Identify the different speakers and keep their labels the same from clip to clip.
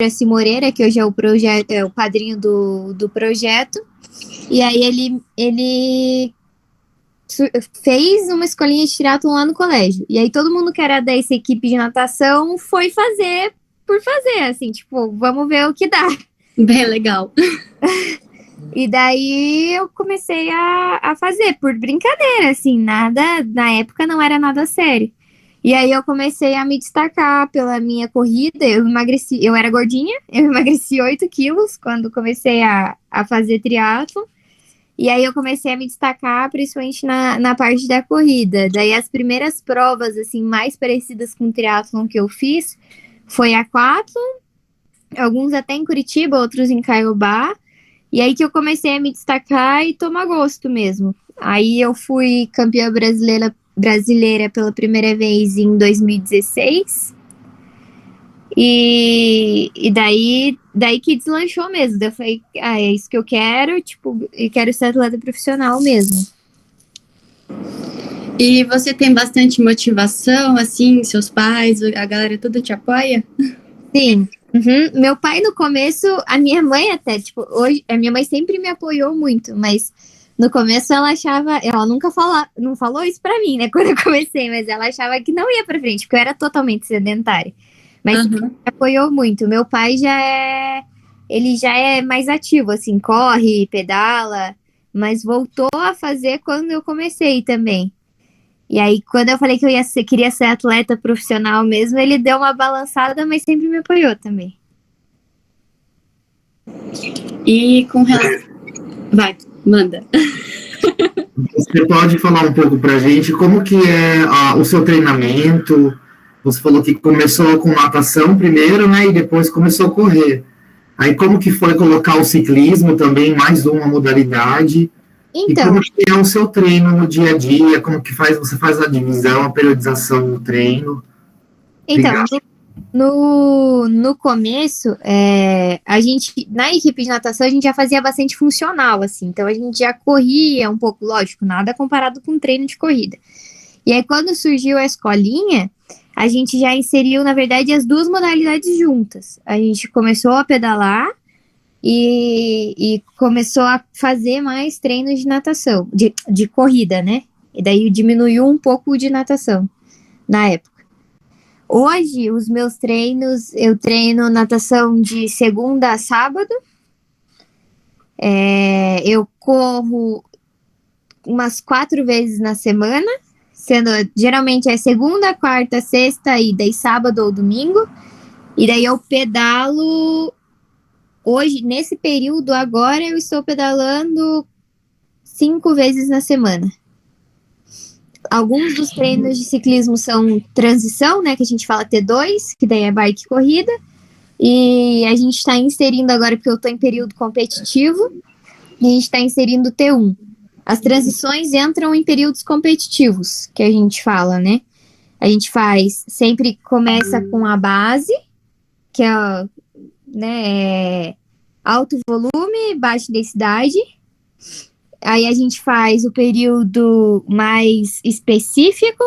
Speaker 1: Juraci Moreira, que hoje é o padrinho do projeto. E aí ele fez uma escolinha de triatlon lá no colégio. E aí todo mundo que era dessa equipe de natação foi fazer por fazer, assim, tipo, vamos ver o que dá.
Speaker 2: Bem legal.
Speaker 1: E daí eu comecei a fazer por brincadeira, assim, nada, na época não era nada sério. E aí eu comecei a me destacar pela minha corrida, eu era gordinha, eu emagreci 8 quilos quando comecei a fazer triatlo. E aí eu comecei a me destacar, principalmente na parte da corrida. Daí as primeiras provas, assim, mais parecidas com o triatlon que eu fiz foi aquatlon, alguns até em Curitiba, outros em Caiobá. E aí que eu comecei a me destacar e tomar gosto mesmo. Aí eu fui campeã brasileira pela primeira vez em 2016. E daí que deslanchou mesmo. Daí eu falei, é isso que eu quero, tipo, e quero ser atleta profissional mesmo.
Speaker 2: E você tem bastante motivação, assim, seus pais, a galera toda te apoia?
Speaker 1: Sim. Uhum. Meu pai no começo, a minha mãe até, tipo, hoje, a minha mãe sempre me apoiou muito, mas no começo ela nunca não falou isso pra mim, né, quando eu comecei, mas ela achava que não ia pra frente, porque eu era totalmente sedentária. Mas me apoiou muito. Meu pai ele já é mais ativo, assim, corre, pedala, mas voltou a fazer quando eu comecei também. E aí, quando eu falei que queria ser atleta profissional mesmo, ele deu uma balançada, mas sempre me apoiou também.
Speaker 2: E com relação... Vai, manda.
Speaker 3: Você pode falar um pouco pra gente como que é o seu treinamento? Você falou que começou com natação primeiro, né, e depois começou a correr. Aí como que foi colocar o ciclismo também, mais uma modalidade?
Speaker 1: Então,
Speaker 3: e como que é o seu treino no dia a dia? Como que você faz a divisão, a periodização do treino?
Speaker 1: então no começo, a gente, na equipe de natação, a gente já fazia bastante funcional, assim. Então, a gente já corria um pouco, lógico, nada comparado com treino de corrida. E aí, quando surgiu a escolinha, a gente já inseriu, na verdade, as duas modalidades juntas. A gente começou a pedalar e começou a fazer mais treinos de natação, de corrida, né? E daí diminuiu um pouco de natação na época. Hoje, os meus treinos, eu treino natação de segunda a sábado. Eu corro umas 4 vezes na semana, geralmente é segunda, quarta, sexta e daí sábado ou domingo. E daí eu pedalo. Hoje, nesse período agora, eu estou pedalando 5 vezes na semana. Alguns dos treinos de ciclismo são transição, né, que a gente fala T2, que daí é bike corrida. E a gente está inserindo agora, porque eu estou em período competitivo, e a gente está inserindo T1. As transições entram em períodos competitivos, que a gente fala, né? A gente sempre começa com a base, que é, né, alto volume, baixa densidade. Aí a gente faz o período mais específico,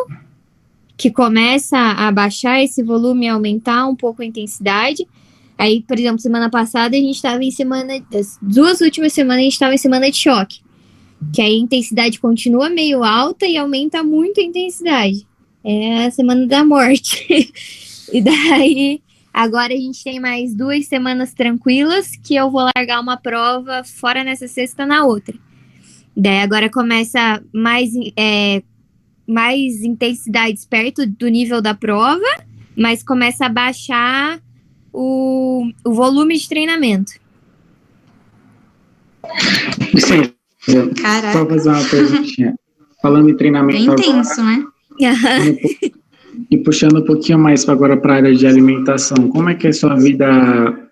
Speaker 1: que começa a baixar esse volume e aumentar um pouco a intensidade. Aí, por exemplo, semana passada a gente estava as 2 últimas semanas a gente estava em semana de choque, que aí a intensidade continua meio alta e aumenta muito a intensidade. É a semana da morte. E daí, agora a gente tem mais 2 semanas tranquilas, que eu vou largar uma prova fora nessa sexta, na outra. Daí agora começa mais intensidades perto do nível da prova, mas começa a baixar o volume de treinamento.
Speaker 4: Sim.
Speaker 5: Caraca.
Speaker 4: Só fazer uma perguntinha. Falando em treinamento
Speaker 5: bem intenso,
Speaker 4: agora,
Speaker 5: né?
Speaker 4: e puxando um pouquinho mais agora para a área de alimentação, como é que é sua vida,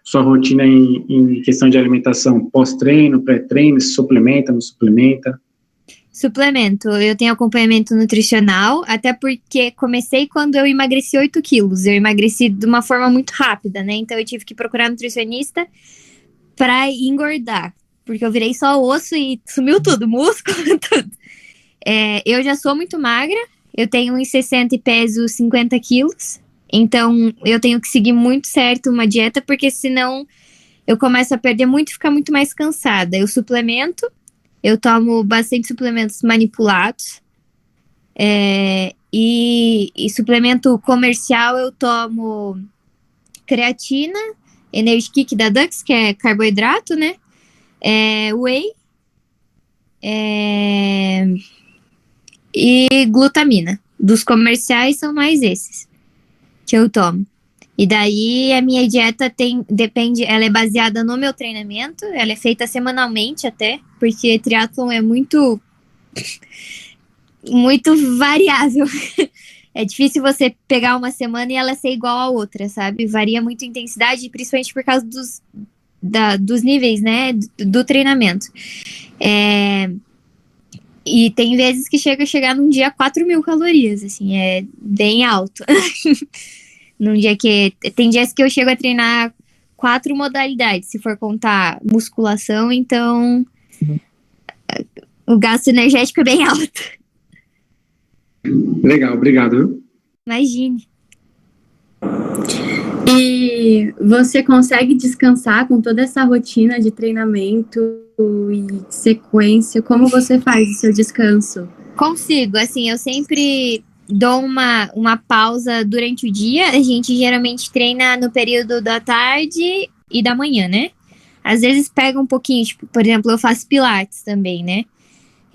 Speaker 4: sua rotina em questão de alimentação? Pós-treino, pré-treino, se suplementa, não suplementa?
Speaker 1: Suplemento. Eu tenho acompanhamento nutricional, até porque comecei quando eu emagreci 8 quilos. Eu emagreci de uma forma muito rápida, né? Então eu tive que procurar nutricionista para engordar, porque eu virei só osso e sumiu tudo, músculo, tudo. Eu já sou muito magra, eu tenho 1,60 e peso 50 quilos. Então, eu tenho que seguir muito certo uma dieta, porque senão eu começo a perder muito e ficar muito mais cansada. Eu suplemento, eu tomo bastante suplementos manipulados. E suplemento comercial eu tomo creatina, Energy Kick da Dux, que é carboidrato, né? Whey e glutamina. Dos comerciais são mais esses que eu tomo. E daí a minha dieta depende, ela é baseada no meu treinamento, ela é feita semanalmente até, porque triatlon é muito variável. É difícil você pegar uma semana e ela ser igual a outra, sabe? Varia muito a intensidade, principalmente por causa dos níveis, né, do treinamento. E tem vezes que chega a chegar num dia 4.000 calorias, assim, é bem alto. Tem dias que eu chego a treinar 4 modalidades, se for contar musculação, então o gasto energético é bem alto.
Speaker 4: Legal, obrigado. Viu?
Speaker 1: Imagine.
Speaker 2: E você consegue descansar com toda essa rotina de treinamento e sequência? Como você faz o seu descanso?
Speaker 1: Consigo, assim, eu sempre dou uma pausa durante o dia. A gente geralmente treina no período da tarde e da manhã, né? Às vezes pega um pouquinho, tipo, por exemplo, eu faço pilates também, né?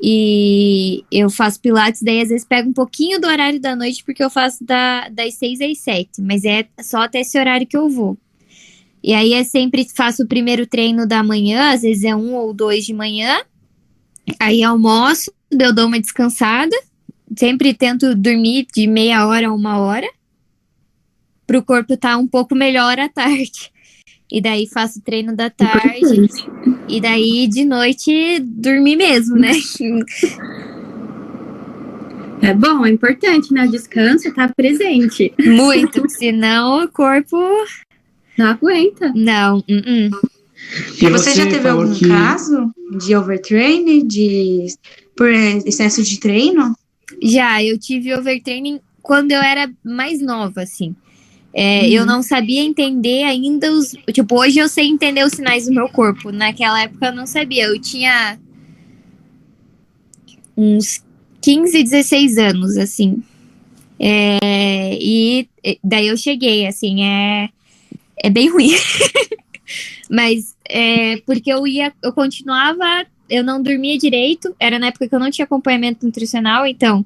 Speaker 1: E eu faço pilates, daí às vezes pega um pouquinho do horário da noite, porque eu faço das 6 às 7, mas é só até esse horário que eu vou. E aí eu sempre faço o primeiro treino da manhã, às vezes é 1 ou 2 de manhã, aí almoço, eu dou uma descansada, sempre tento dormir de meia hora a 1 hora, pro corpo estar um pouco melhor à tarde. E daí faço treino da tarde. E daí de noite dormir mesmo, né?
Speaker 2: É bom, é importante, né? O descanso tá presente.
Speaker 1: Muito, senão o corpo
Speaker 2: não aguenta.
Speaker 1: Não.
Speaker 5: E você já teve algum caso de overtraining, por excesso de treino?
Speaker 1: Já, eu tive overtraining quando eu era mais nova, assim. Eu não sabia entender ainda Tipo, hoje eu sei entender os sinais do meu corpo. Naquela época eu não sabia. Eu tinha uns 15, 16 anos, assim. E daí eu cheguei, assim, é bem ruim. Mas porque eu continuava, eu não dormia direito. Era na época que eu não tinha acompanhamento nutricional, então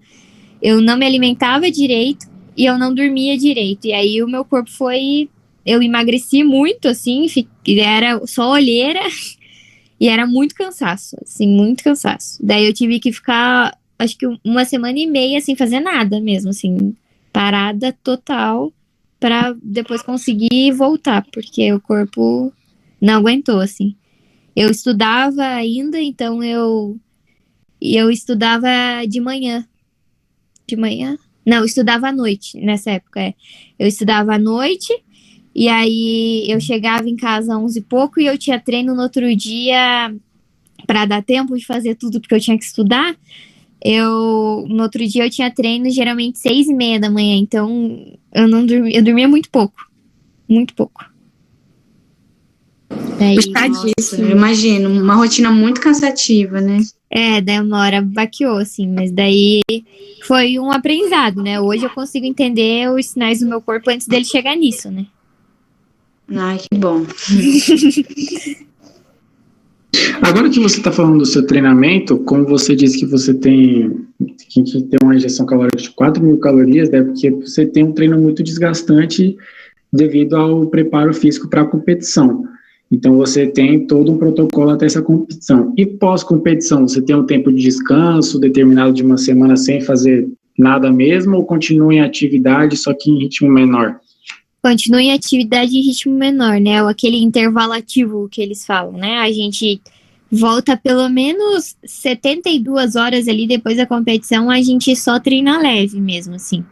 Speaker 1: eu não me alimentava direito. E eu não dormia direito. E aí o meu corpo eu emagreci muito, assim, era só olheira. E era muito cansaço, assim, muito cansaço. Daí eu tive que ficar, acho que 1 semana e meia, sem fazer nada mesmo, assim, parada total, pra depois conseguir voltar, porque o corpo não aguentou, assim. Eu estudava ainda, então eu estudava de manhã. De manhã? Não, eu estudava à noite, nessa época, Eu estudava à noite, e aí eu chegava em casa às 11 e pouco, e eu tinha treino no outro dia, para dar tempo de fazer tudo, porque eu tinha que estudar. No outro dia eu tinha treino, geralmente 6:30 da manhã, então eu dormia muito pouco. Muito pouco.
Speaker 5: Nossa, eu imagino, uma rotina muito cansativa, né?
Speaker 1: Daí uma hora baqueou, assim, mas daí foi um aprendizado, né? Hoje eu consigo entender os sinais do meu corpo antes dele chegar nisso, né?
Speaker 5: Ai, que bom.
Speaker 4: Agora que você está falando do seu treinamento, como você disse que você tem uma injeção calórica de 4.000 calorias, é porque você tem um treino muito desgastante devido ao preparo físico para a competição. Então, você tem todo um protocolo até essa competição. E pós-competição, você tem um tempo de descanso determinado de uma semana sem fazer nada mesmo, ou continua em atividade, só que em ritmo menor?
Speaker 1: Continua em atividade em ritmo menor, né? Ou aquele intervalo ativo que eles falam, né? A gente volta pelo menos 72 horas ali depois da competição, a gente só treina leve mesmo, assim.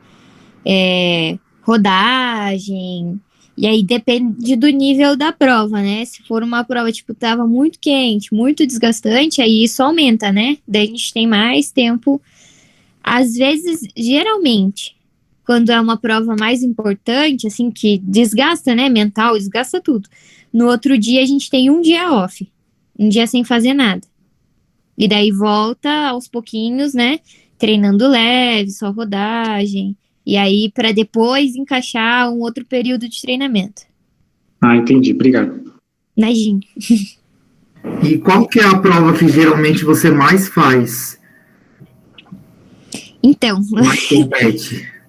Speaker 1: Rodagem... E aí depende do nível da prova, né? Se for uma prova, tipo, tava muito quente, muito desgastante, aí isso aumenta, né? Daí a gente tem mais tempo. Às vezes, geralmente, quando é uma prova mais importante, assim, que desgasta, né, mental, desgasta tudo. No outro dia a gente tem um dia off, um dia sem fazer nada. E daí volta aos pouquinhos, né, treinando leve, só rodagem, e aí para depois encaixar um outro período de treinamento.
Speaker 4: Ah, entendi, obrigado.
Speaker 1: Imagina.
Speaker 3: E qual que é a prova que geralmente você mais faz?
Speaker 1: Então,
Speaker 3: Mais compete?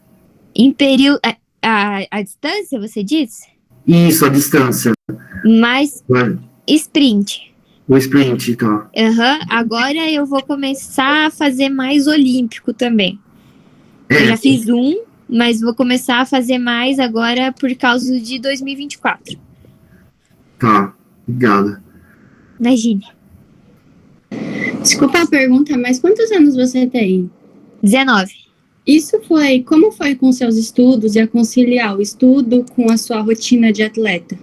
Speaker 1: em período... A distância, você disse?
Speaker 3: Isso, a distância.
Speaker 1: Mais
Speaker 3: Vai.
Speaker 1: sprint.
Speaker 3: O sprint, tá.
Speaker 1: Agora eu vou começar a fazer mais olímpico também. Eu já fiz mas vou começar a fazer mais agora por causa de 2024.
Speaker 3: Tá, obrigada.
Speaker 1: Imagine.
Speaker 2: Desculpa a pergunta, mas quantos anos você tem?
Speaker 1: 19.
Speaker 2: Como foi com seus estudos e a conciliar o estudo com a sua rotina de atleta?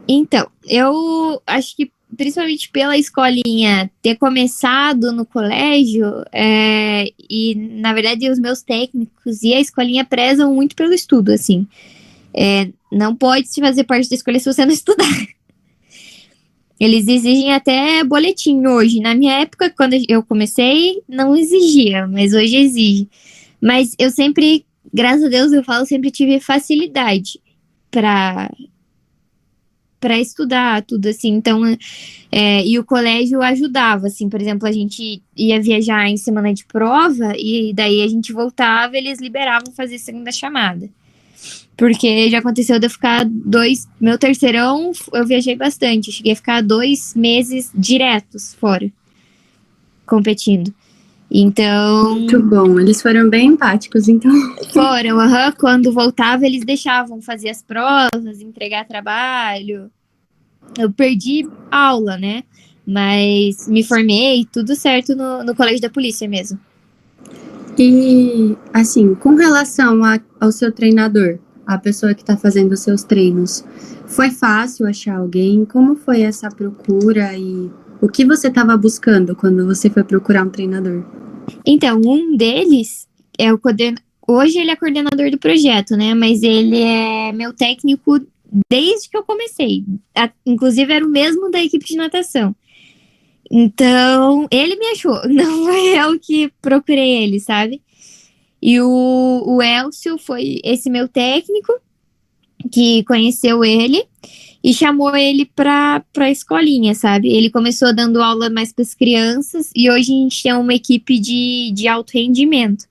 Speaker 1: Então, eu acho que principalmente pela escolinha ter começado no colégio, e na verdade os meus técnicos e a escolinha prezam muito pelo estudo, assim. Não pode se fazer parte da escola se você não estudar. Eles exigem até boletim hoje. Na minha época, quando eu comecei, não exigia, mas hoje exige. Mas eu sempre, graças a Deus, sempre tive facilidade para estudar tudo, assim. Então, e o colégio ajudava, assim. Por exemplo, a gente ia viajar em semana de prova e daí a gente voltava e eles liberavam fazer segunda chamada. Porque já aconteceu de eu ficar meu terceirão, eu viajei bastante. Eu cheguei a ficar 2 meses diretos fora, competindo. Então...
Speaker 2: Muito bom, eles foram bem empáticos, então.
Speaker 1: Foram, quando voltava eles deixavam fazer as provas, entregar trabalho. Eu perdi aula, né? Mas me formei, tudo certo no colégio da polícia mesmo.
Speaker 2: E, assim, com relação ao seu treinador, a pessoa que está fazendo os seus treinos, foi fácil achar alguém? Como foi essa procura e o que você estava buscando quando você foi procurar um treinador? Então,
Speaker 1: um deles é o hoje ele é coordenador do projeto, né? Mas ele é meu técnico desde que eu comecei. Inclusive era o mesmo da equipe de natação. Então, ele me achou. Não foi eu que procurei ele, sabe? E o Elcio foi esse meu técnico que conheceu ele e chamou ele pra escolinha, sabe? Ele começou dando aula mais para as crianças e hoje a gente tem uma equipe de alto rendimento.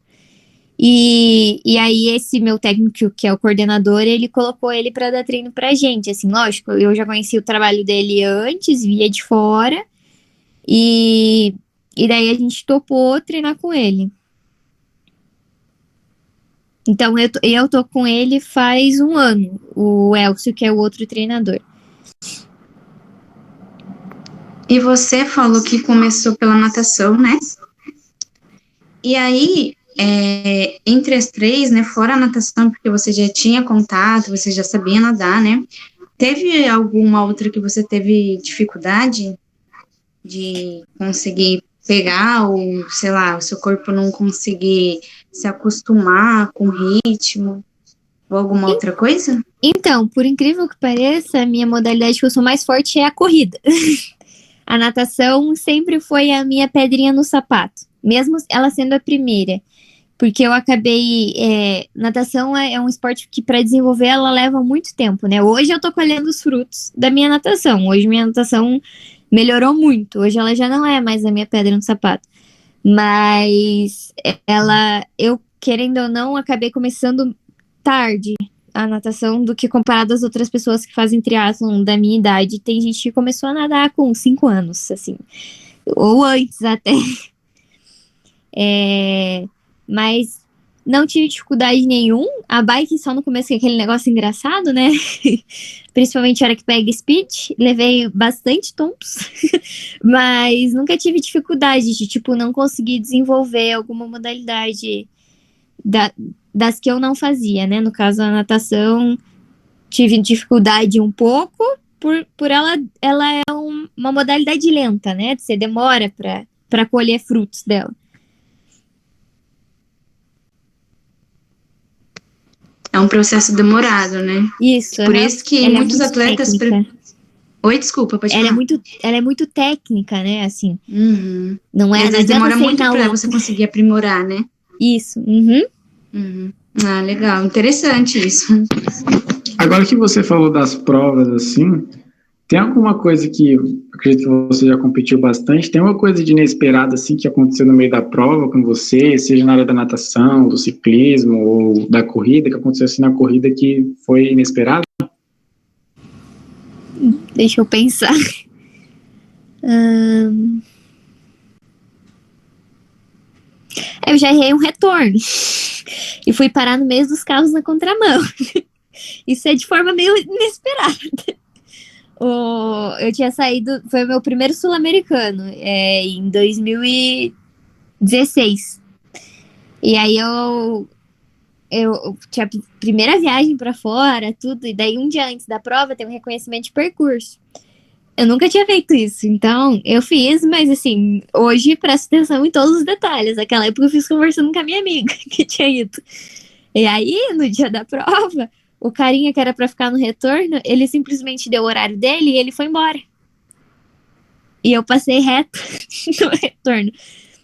Speaker 1: E aí esse meu técnico, que é o coordenador, ele colocou ele para dar treino pra gente, assim, lógico, eu já conheci o trabalho dele antes, via de fora, e daí a gente topou treinar com ele. Então, eu tô com ele faz 1 ano, o Elcio, que é o outro treinador.
Speaker 5: E você falou que começou pela natação, né? E aí, entre as 3, né, fora a natação, porque você já tinha contato, você já sabia nadar, né? Teve alguma outra que você teve dificuldade de conseguir pegar, ou, sei lá, o seu corpo não conseguir se acostumar com o ritmo, ou alguma outra coisa?
Speaker 1: Então, por incrível que pareça, a minha modalidade que eu sou mais forte é a corrida. A natação sempre foi a minha pedrinha no sapato, mesmo ela sendo a primeira. Porque eu acabei... natação é um esporte que, para desenvolver, ela leva muito tempo, né? Hoje eu tô colhendo os frutos da minha natação. Hoje minha natação melhorou muito. Hoje ela já não é mais a minha pedra no sapato. Mas eu, querendo ou não, acabei começando tarde a natação do que comparado às outras pessoas que fazem triatlon da minha idade. Tem gente que começou a nadar com 5 anos, assim. Ou antes até. Mas não tive dificuldade nenhum. A bike só no começo, que é aquele negócio engraçado, né? Principalmente a hora que pega speed. Levei bastante tombos. Mas nunca tive dificuldade de, tipo, não conseguir desenvolver alguma modalidade das que eu não fazia, né? No caso, a natação, tive dificuldade um pouco, por ela é uma modalidade lenta, né? Você demora para colher frutos dela.
Speaker 5: É um processo demorado, né?
Speaker 1: Isso.
Speaker 5: Por
Speaker 1: aham.
Speaker 5: isso que
Speaker 1: Ela é
Speaker 5: muitos
Speaker 1: muito
Speaker 5: atletas...
Speaker 1: técnica.
Speaker 5: Oi, desculpa, pode
Speaker 1: Ela
Speaker 5: falar.
Speaker 1: é muito técnica, né? Assim,
Speaker 5: Uhum.
Speaker 1: não
Speaker 5: E
Speaker 1: é,
Speaker 5: às
Speaker 1: não
Speaker 5: vezes
Speaker 1: adianta
Speaker 5: demora
Speaker 1: você ir
Speaker 5: muito
Speaker 1: na
Speaker 5: para
Speaker 1: louca.
Speaker 5: você conseguir aprimorar, né?
Speaker 1: Isso. Uhum.
Speaker 5: Uhum. Ah, legal. Interessante isso.
Speaker 4: Agora que você falou das provas, assim, tem alguma coisa que, acredito que você já competiu bastante, tem alguma coisa de inesperado, assim, que aconteceu no meio da prova com você, seja na área da natação, do ciclismo ou da corrida, que aconteceu assim na corrida que foi inesperado?
Speaker 1: Deixa eu pensar. Eu já errei um retorno. E fui parar no meio dos carros na contramão. Isso é de forma meio inesperada. Eu tinha saído, foi o meu primeiro sul-americano, em 2016. E aí eu tinha a primeira viagem pra fora, tudo, e daí um dia antes da prova tem um reconhecimento de percurso. Eu nunca tinha feito isso, então eu fiz, mas assim, hoje presto atenção em todos os detalhes. Naquela época eu fiz conversando com a minha amiga que tinha ido. E aí, no dia da prova, o carinha que era pra ficar no retorno, ele simplesmente deu o horário dele e ele foi embora. E eu passei reto no retorno.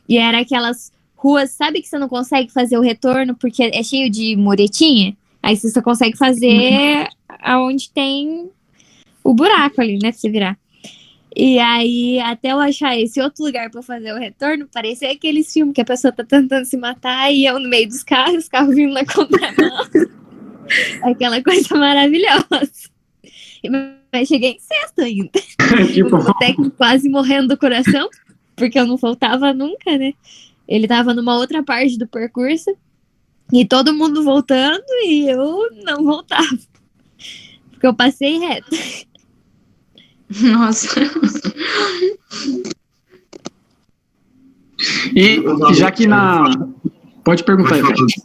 Speaker 1: E era aquelas ruas, sabe que você não consegue fazer o retorno porque é cheio de muretinha? Aí você só consegue fazer aonde tem o buraco ali, né, pra você virar. E aí, até eu achar esse outro lugar pra fazer o retorno, parecia aqueles filmes que a pessoa tá tentando se matar e eu no meio dos carros, os carros vindo na contramão. Aquela coisa maravilhosa. Mas cheguei em sexto ainda.
Speaker 4: Tipo,
Speaker 1: O técnico quase morrendo do coração, porque eu não voltava nunca, né? Ele tava numa outra parte do percurso e todo mundo voltando e eu não voltava. Porque eu passei reto.
Speaker 5: Nossa.
Speaker 4: e já que Pode perguntar,
Speaker 3: Pode falar.
Speaker 4: Ivete.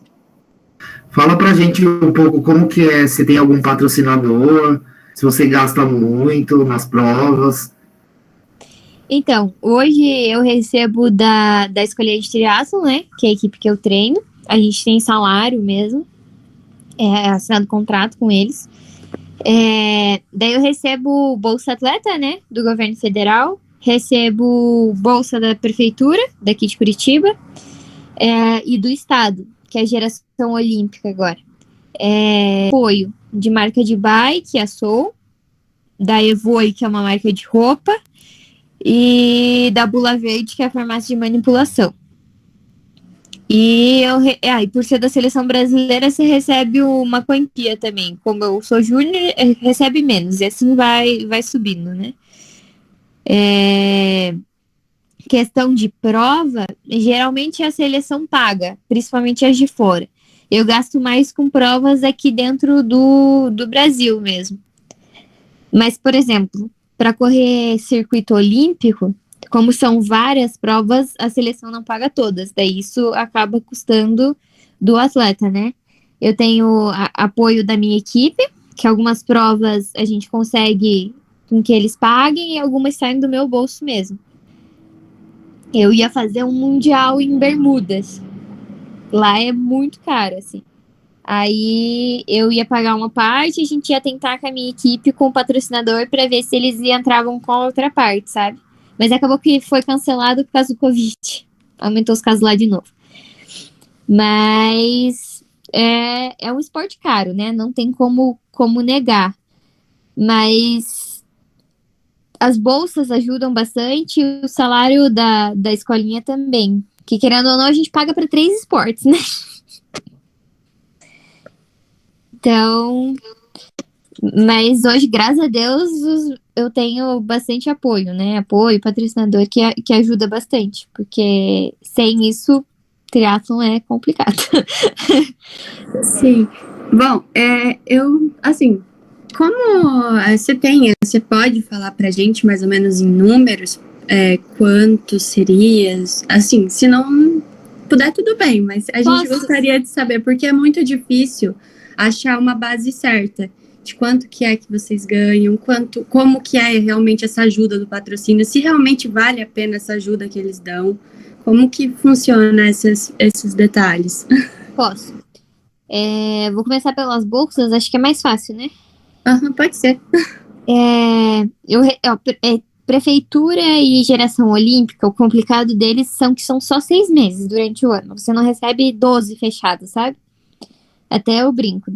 Speaker 3: Fala pra gente um pouco como que é, se tem algum patrocinador, se você gasta muito nas provas.
Speaker 1: Então, hoje eu recebo da Escolinha de Triatlon, né? Que é a equipe que eu treino. A gente tem salário mesmo. É assinado contrato com eles. Daí eu recebo Bolsa Atleta, né? Do governo federal. Recebo bolsa da prefeitura, daqui de Curitiba. E do estado, que é a Geração Olímpica agora. Apoio de marca de bike, a Soul. Da Evoy, que é uma marca de roupa. E da Bula Verde, que é a farmácia de manipulação. E por ser da seleção brasileira, você recebe uma quantia também. Como eu sou júnior, recebe menos. E assim vai subindo, né? Questão de prova, geralmente a seleção paga, principalmente as de fora. Eu gasto mais com provas aqui dentro do Brasil mesmo. Mas, por exemplo, para correr circuito olímpico, como são várias provas, a seleção não paga todas. Daí isso acaba custando do atleta, né? Eu tenho apoio da minha equipe, que algumas provas a gente consegue com que eles paguem e algumas saem do meu bolso mesmo. Eu ia fazer um mundial em Bermudas. Lá é muito caro, assim. Aí eu ia pagar uma parte e a gente ia tentar com a minha equipe, com o patrocinador, para ver se eles entravam com a outra parte, sabe? Mas acabou que foi cancelado por causa do Covid. Aumentou os casos lá de novo. Mas é um esporte caro, né? Não tem como negar. Mas as bolsas ajudam bastante e o salário da escolinha também. Que querendo ou não, a gente paga para 3 esportes, né? Então, mas hoje, graças a Deus, eu tenho bastante apoio, né? Apoio, patrocinador que ajuda bastante, porque sem isso, triatlon é complicado.
Speaker 2: Sim. Bom, assim, como você pode falar pra gente mais ou menos em números, quanto seria, assim, se não puder, tudo bem, mas a gente gostaria de saber, porque é muito difícil achar uma base certa de quanto que é que vocês ganham, como que é realmente essa ajuda do patrocínio, se realmente vale a pena essa ajuda que eles dão, como que funciona esses detalhes.
Speaker 1: Posso. Vou começar pelas bolsas, acho que é mais fácil, né?
Speaker 2: Aham, pode ser.
Speaker 1: Prefeitura e geração olímpica, o complicado deles são que são só 6 meses durante o ano. Você não recebe 12 fechados, sabe? Até eu brinco,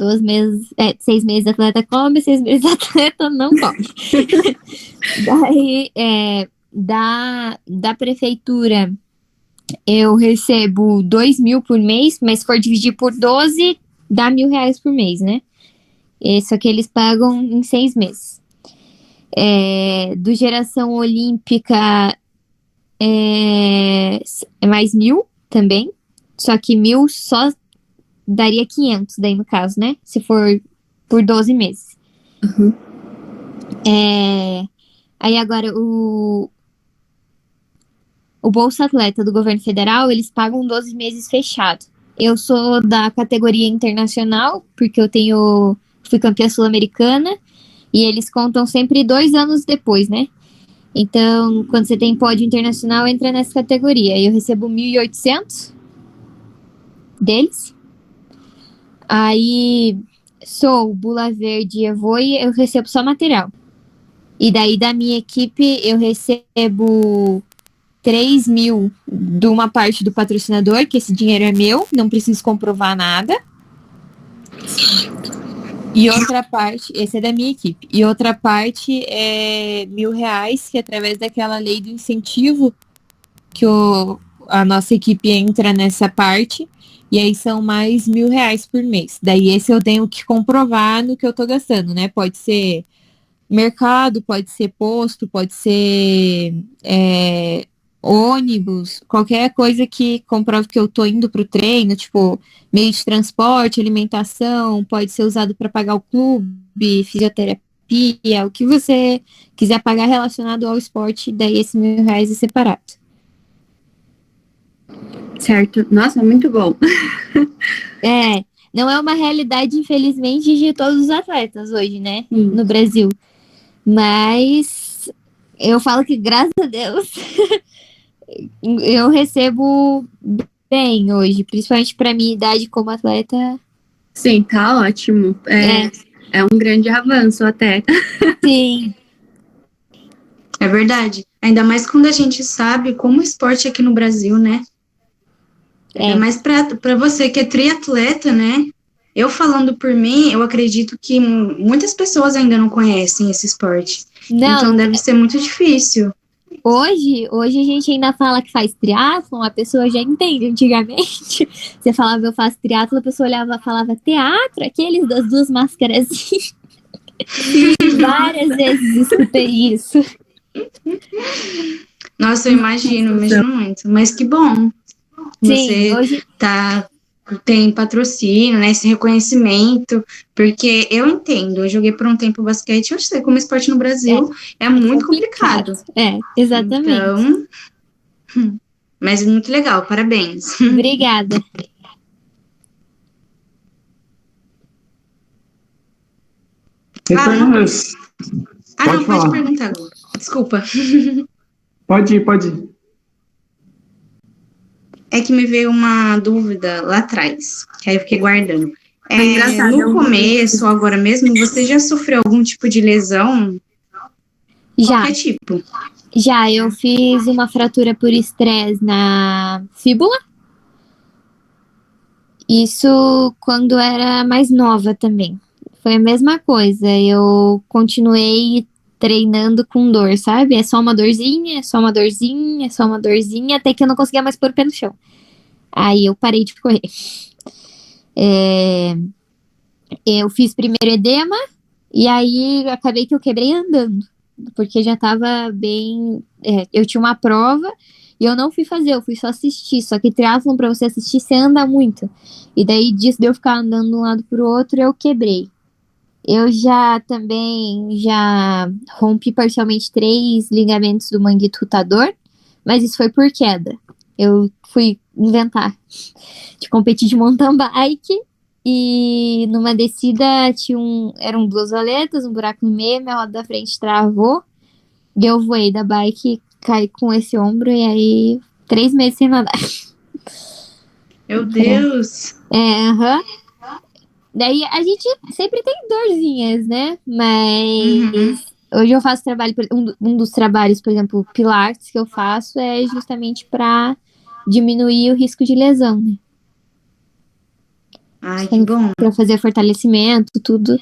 Speaker 1: 6 meses atleta come, 6 meses atleta não come. Daí, da prefeitura, eu recebo 2.000 por mês, mas se for dividir por 12, dá R$1.000 por mês, né? Só que eles pagam em 6 meses. Do geração olímpica é mais 1.000 também, só que 1.000 só daria 500 daí no caso, né? Se for por 12 meses.
Speaker 2: Uhum.
Speaker 1: Aí agora o Bolsa Atleta do governo federal, eles pagam 12 meses fechado. Eu sou da categoria internacional, porque fui campeã sul-americana, e eles contam sempre 2 anos depois, né? Então, quando você tem pódio internacional, entra nessa categoria. Eu recebo 1.800 deles. Aí, sou Bula Verde e Evoe, eu recebo só material. E daí, da minha equipe, eu recebo 3.000 de uma parte do patrocinador, que esse dinheiro é meu, não preciso comprovar nada. E outra parte, esse é da minha equipe, e outra parte é R$1.000, que é através daquela lei do incentivo que a nossa equipe entra nessa parte, e aí são mais R$1.000 por mês. Daí esse eu tenho que comprovar no que eu tô gastando, né? Pode ser mercado, pode ser posto, pode ser ônibus, qualquer coisa que comprove que eu tô indo pro treino, tipo, meio de transporte, alimentação, pode ser usado para pagar o clube, fisioterapia, o que você quiser pagar relacionado ao esporte, daí esse R$1.000 é separado.
Speaker 2: Certo. Nossa, muito bom.
Speaker 1: Não é uma realidade, infelizmente, de todos os atletas hoje, né, no Brasil. Mas eu falo que, graças a Deus, eu recebo bem hoje, principalmente para minha idade como atleta.
Speaker 2: Sim, tá ótimo. É um grande avanço até.
Speaker 1: Sim.
Speaker 5: É verdade. Ainda mais quando a gente sabe como o esporte aqui no Brasil, né? Ainda mais para você que é triatleta, né? Eu falando por mim, eu acredito que muitas pessoas ainda não conhecem esse esporte.
Speaker 1: Não,
Speaker 5: então deve ser muito difícil.
Speaker 1: Hoje a gente ainda fala que faz triatlon, a pessoa já entende. Antigamente, você falava eu faço triatlon, a pessoa olhava e falava teatro, aqueles das 2 máscaras. Várias vezes escutei isso.
Speaker 5: Nossa, eu imagino muito. Mas que bom.
Speaker 1: Sim,
Speaker 5: você tem patrocínio, né, esse reconhecimento, porque eu entendo, eu joguei por um tempo basquete, eu sei como esporte no Brasil é muito complicado.
Speaker 1: Exatamente.
Speaker 5: Então, mas é muito legal, parabéns.
Speaker 1: Obrigada.
Speaker 5: Não, pode perguntar agora. Desculpa.
Speaker 4: Pode ir.
Speaker 5: É que me veio uma dúvida lá atrás, que aí eu fiquei guardando.
Speaker 2: Engraçado.
Speaker 5: No começo, agora mesmo, você já sofreu algum tipo de lesão?
Speaker 1: Já.
Speaker 5: Qualquer tipo?
Speaker 1: Já, eu fiz uma fratura por estresse na fíbula. Isso quando era mais nova também. Foi a mesma coisa, eu continuei treinando com dor, sabe? É só uma dorzinha, é só uma dorzinha, é só uma dorzinha, até que eu não conseguia mais pôr o pé no chão. Aí eu parei de correr. Eu fiz primeiro edema, e aí acabei que eu quebrei andando, porque já tava bem... eu tinha uma prova, e eu não fui fazer, eu fui só assistir, só que triatlon pra você assistir, você anda muito. E daí, disso de eu ficar andando de um lado pro outro, eu quebrei. Eu já rompi parcialmente 3 ligamentos do manguito rotador, mas isso foi por queda. Eu fui inventar de competir de mountain bike e numa descida eram 2 valetas, um buraco no meio, minha roda da frente travou e eu voei da bike, caí com esse ombro e aí 3 meses sem nadar.
Speaker 5: Meu Deus!
Speaker 1: Daí a gente sempre tem dorzinhas, né? Mas hoje eu faço trabalho, um dos trabalhos, por exemplo, Pilates que eu faço é justamente para diminuir o risco de lesão, né?
Speaker 5: Ai, que bom.
Speaker 1: Para fazer fortalecimento, tudo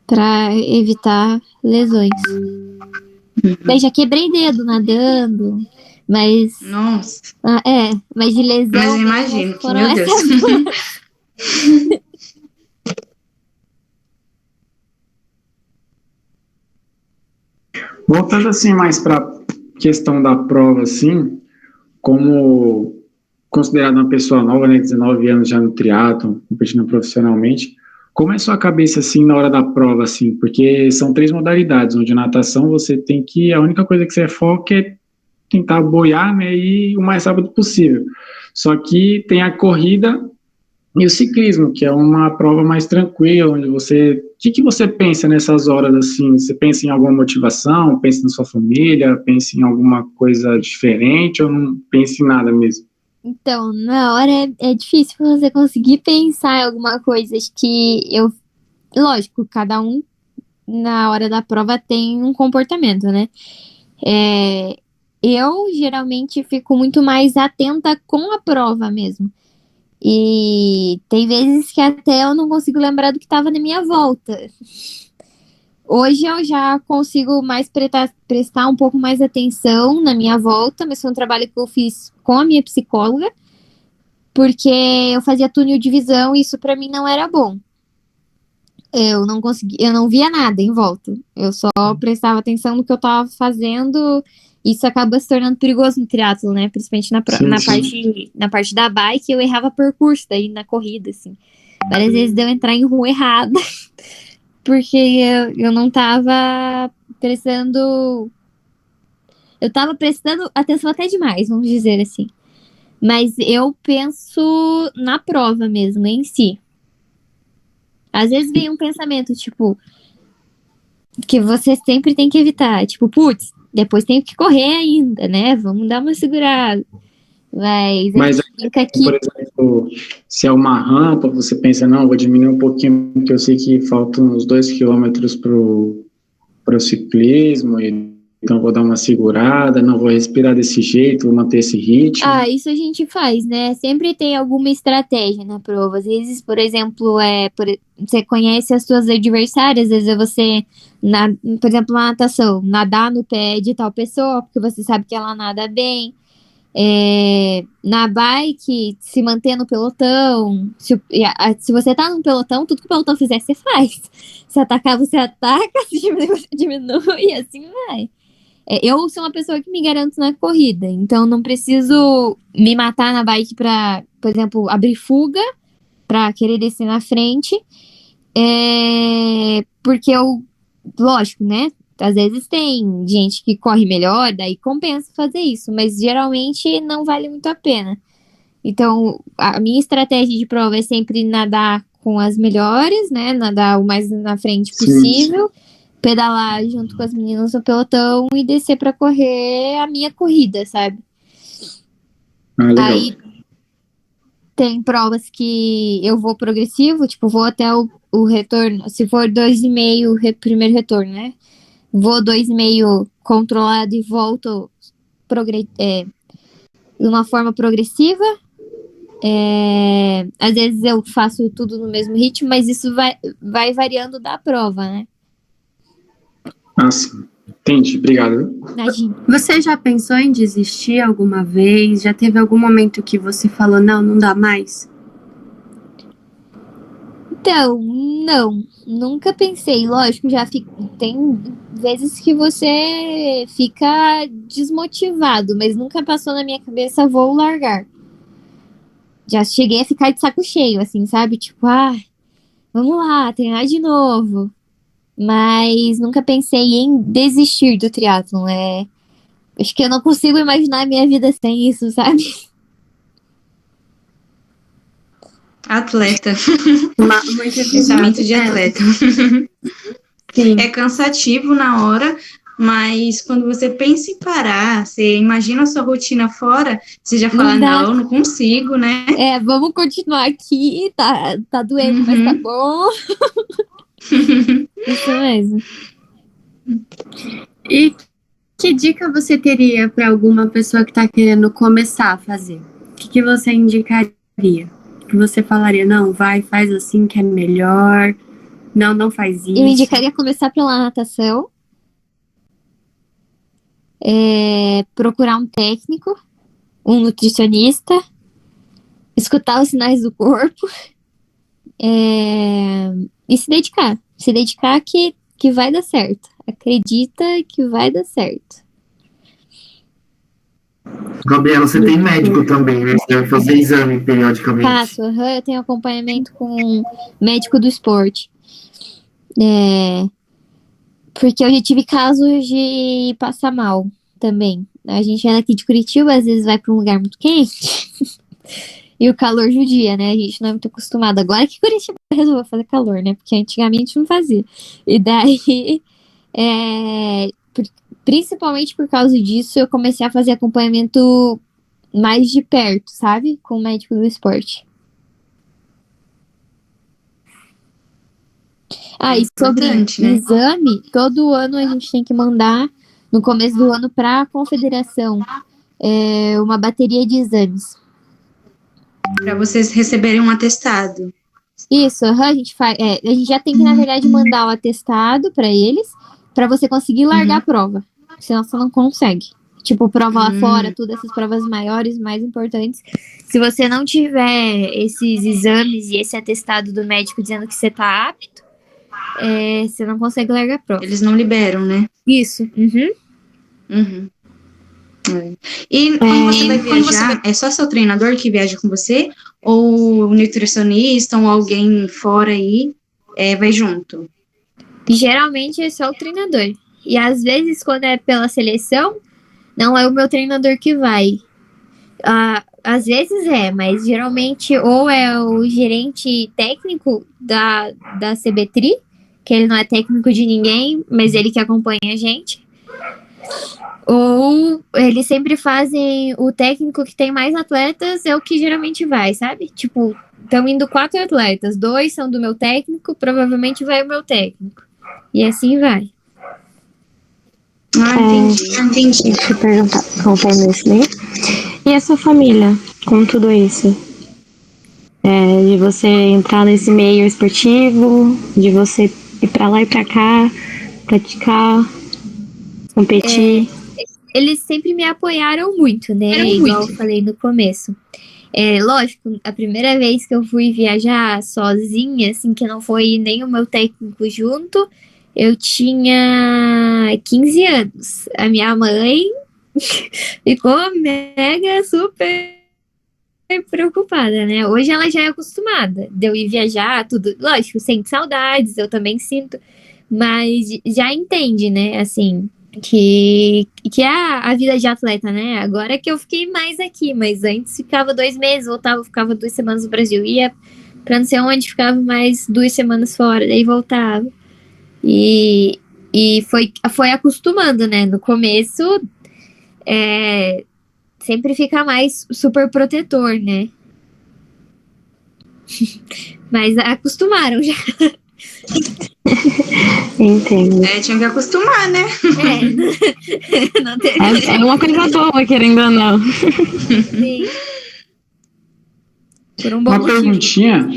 Speaker 1: para evitar lesões. Daí já quebrei dedo nadando, mas
Speaker 5: Nossa,
Speaker 1: mas de lesão.
Speaker 5: mas eu imagino que,
Speaker 1: foram
Speaker 5: meu Deus.
Speaker 1: essas duas.
Speaker 4: Voltando assim mais para questão da prova, assim, como considerado uma pessoa nova, né, 19 anos já no triatlon, competindo profissionalmente, como é sua cabeça assim na hora da prova, assim, porque são 3 modalidades, onde natação você tem que, a única coisa que você foca é tentar boiar, né, e o mais rápido possível. Só que tem a corrida e o ciclismo, que é uma prova mais tranquila, onde você... O que você pensa nessas horas, assim? Você pensa em alguma motivação? Pensa na sua família? Pensa em alguma coisa diferente? Ou não pensa em nada mesmo?
Speaker 1: Então, na hora é difícil você conseguir pensar em alguma coisa. Acho que lógico, cada um na hora da prova tem um comportamento, né? Eu geralmente fico muito mais atenta com a prova mesmo. E tem vezes que até eu não consigo lembrar do que estava na minha volta. Hoje eu já consigo mais prestar um pouco mais atenção na minha volta, mas foi um trabalho que eu fiz com a minha psicóloga, porque eu fazia túnel de visão e isso para mim não era bom. Eu não via nada em volta. Eu só prestava atenção no que eu estava fazendo. Isso acaba se tornando perigoso no triatlo, né? Principalmente na parte da bike, eu errava percurso daí na corrida, assim. Várias vezes deu entrar em rua errada, porque eu não tava prestando... Eu tava prestando atenção até demais, vamos dizer assim. Mas eu penso na prova mesmo, em si. Às vezes vem um pensamento, tipo, que você sempre tem que evitar. Tipo, putz, depois tenho que correr ainda, né? Vamos dar uma segurada. Mas fica aqui.
Speaker 4: Por exemplo, se é uma rampa, você pensa, não, vou diminuir um pouquinho, porque eu sei que faltam uns 2 quilômetros pro ciclismo, então vou dar uma segurada, não vou respirar desse jeito, vou manter esse ritmo.
Speaker 1: Isso a gente faz, né? Sempre tem alguma estratégia na prova. Às vezes, por exemplo, você conhece as suas adversárias, às vezes você, por exemplo, na natação, nadar no pé de tal pessoa, porque você sabe que ela nada bem. Na bike, se manter no pelotão. Se você tá no pelotão, tudo que o pelotão fizer, você faz. Se atacar, você ataca, se diminuir, você diminui, e assim vai. Eu sou uma pessoa que me garanto na corrida, então não preciso me matar na bike pra, por exemplo, abrir fuga pra querer descer na frente, porque lógico, né, às vezes tem gente que corre melhor, daí compensa fazer isso, mas geralmente não vale muito a pena. Então, a minha estratégia de prova é sempre nadar com as melhores, né, nadar o mais na frente possível. Sim. Pedalar junto com as meninas no pelotão e descer pra correr a minha corrida, sabe? Aí tem provas que eu vou progressivo, tipo, vou até o retorno, se for 2,5 primeiro retorno, né? Vou 2,5 controlado e volto de uma forma progressiva. Às vezes eu faço tudo no mesmo ritmo, mas isso vai variando da prova, né?
Speaker 4: Sim. Entendi, obrigado.
Speaker 1: Imagina.
Speaker 2: Você já pensou em desistir alguma vez? Já teve algum momento que você falou, não dá mais?
Speaker 1: Então, não, nunca pensei. Lógico, tem vezes que você fica desmotivado, mas nunca passou na minha cabeça, vou largar. Já cheguei a ficar de saco cheio, assim, sabe? Tipo, vamos lá, treinar de novo. Mas nunca pensei em desistir do triatlon. Acho que eu não consigo imaginar a minha vida sem isso, sabe?
Speaker 5: Atleta.
Speaker 2: Muito
Speaker 5: Pensamento de atleta.
Speaker 2: Sim.
Speaker 5: É cansativo na hora, Mas quando você pensa em parar, você imagina a sua rotina fora, você já fala,
Speaker 1: Não dá.
Speaker 5: não consigo, né?
Speaker 1: Vamos continuar aqui, tá doendo, mas tá bom. Isso mesmo.
Speaker 2: E que dica você teria para alguma pessoa que está querendo começar a fazer? O que você indicaria? Que você falaria, não, vai, faz assim que é melhor. Não faz isso.
Speaker 1: Eu indicaria começar pela natação. Procurar um técnico, um nutricionista, escutar os sinais do corpo e se dedicar. Se dedicar que vai dar certo. Acredita que vai dar certo.
Speaker 3: Gabriela, você tem médico também, né? Você vai fazer exame periodicamente.
Speaker 1: Faço, eu tenho acompanhamento com médico do esporte. Porque eu já tive casos de passar mal também. A gente é daqui de Curitiba, às vezes vai para um lugar muito quente e o calor judia, né? A gente não é muito acostumado. Agora que Curitiba resolveu fazer calor, né? Porque antigamente não fazia. E daí, principalmente por causa disso, eu comecei a fazer acompanhamento mais de perto, sabe? Com o médico do esporte. E sobre exame, todo ano a gente tem que mandar, no começo do ano, para a confederação, uma bateria de exames.
Speaker 5: Para vocês receberem um atestado.
Speaker 1: Isso, a gente faz. A gente já tem que, na verdade, mandar o atestado para eles, para você conseguir largar a prova. Senão você não consegue. Tipo, prova lá fora, todas essas provas maiores, mais importantes. Se você não tiver esses exames e esse atestado do médico dizendo que você tá apto, você não consegue largar a prova.
Speaker 5: Eles não liberam, né?
Speaker 1: Isso.
Speaker 5: E quando você vai viajar, é só seu treinador que viaja com você? Ou o nutricionista ou alguém fora aí vai junto?
Speaker 1: Geralmente é só o treinador. E às vezes, quando é pela seleção, não é o meu treinador que vai. Às vezes mas geralmente ou é o gerente técnico da CBTRI, que ele não é técnico de ninguém, mas ele que acompanha a gente. Ou eles sempre fazem o técnico que tem mais atletas, é o que geralmente vai, sabe? Tipo, estão indo 4 atletas, 2 são do meu técnico, provavelmente vai o meu técnico. E assim vai.
Speaker 5: Entendi.
Speaker 6: Deixa eu perguntar, conforme isso daí. E a sua família, com tudo isso? De você entrar nesse meio esportivo, de você ir pra lá e pra cá, praticar, competir.
Speaker 1: Eles sempre me apoiaram muito, né? Igual eu falei no começo. Lógico, a primeira vez que eu fui viajar sozinha, assim, que não foi nem o meu técnico junto, eu tinha 15 anos. A minha mãe ficou mega super preocupada, né? Hoje ela já é acostumada de eu ir viajar, tudo. Lógico, sente saudades, eu também sinto, mas já entende, né? Assim, que é a vida de atleta, né? Agora que eu fiquei mais aqui, mas antes ficava 2 meses, voltava, ficava 2 semanas no Brasil, ia pra não sei onde, ficava mais 2 semanas fora, daí voltava. E foi acostumando, né? No começo, sempre fica mais super protetor, né? Mas acostumaram já.
Speaker 6: Entendo.
Speaker 5: Tinha que acostumar, né?
Speaker 1: Não teve.
Speaker 6: É uma coisa boa, querendo ou não.
Speaker 1: Sim. Por um bom
Speaker 4: Uma
Speaker 1: motivo.
Speaker 4: perguntinha